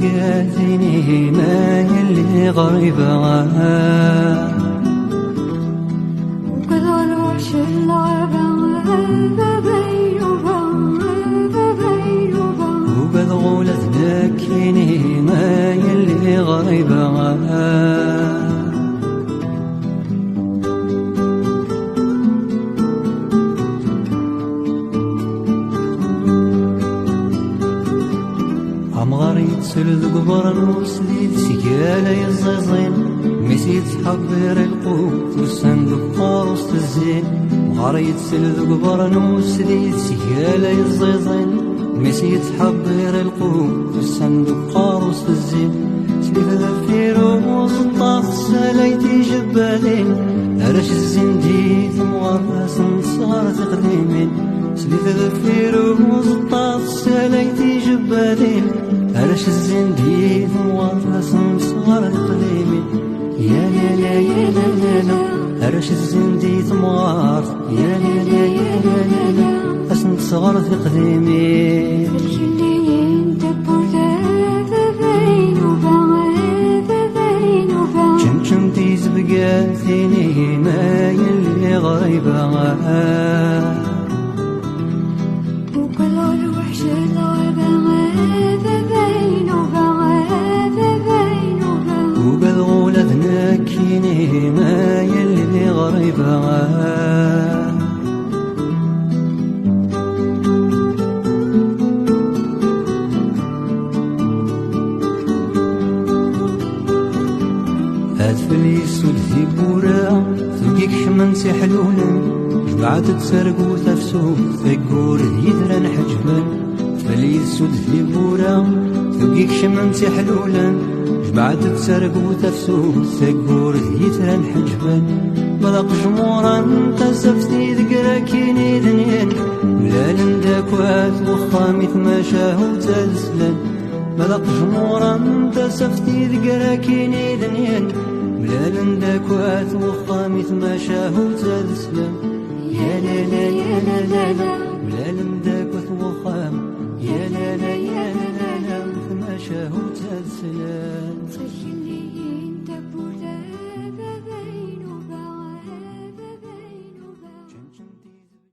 بقاتني ما يلي غريبة وكذا الوحش اللعبة وبالغولة تذكيني ما يلي غريبة عمغار يتسل ذقبر وسليد سيكالا يزازين ميسيد حبير القوت والصندوق قاروس الزين عمغار يتسل ذقبر وسليد سيكالا يزازين ميسيد حبير القوت والصندوق قاروس الزين سليف ذفيروز الطاف ساليتي جبالين هرش الزنديد مغرس صغار تقديمين سليف ذفيروز الطاف ساليتي جبالين هرش الزنديد مغرس صغار تقديمين يا لا لا يا لا لا لا هرش الزنديد مغرس يا لا لا يا لا لا لا أسنت صغار تقديمين شمتيز بقاتني ما يلي غريبة وكل الوحش اللعبة وبالغولة ذنكيني ما يلي غريبة هاتفلي السود في بورا تلقيك حمن سحلولا جمعت تسرقو تفسو ثقور يدران حجبان هاتفلي السود في بورا تلقيك حمن سحلولا جمعت تسرقو تفسو ثقور يدران حجبان بلق جمورا تسفتي ذكراكيني دنيان ملال داكوات وخامي تماشاهو تالسلان بلق جمورا تسفتي ذكراكيني دنيان ملال داكوات وخامي تماشاهو تالسلان يا لا لا يا لا لا لا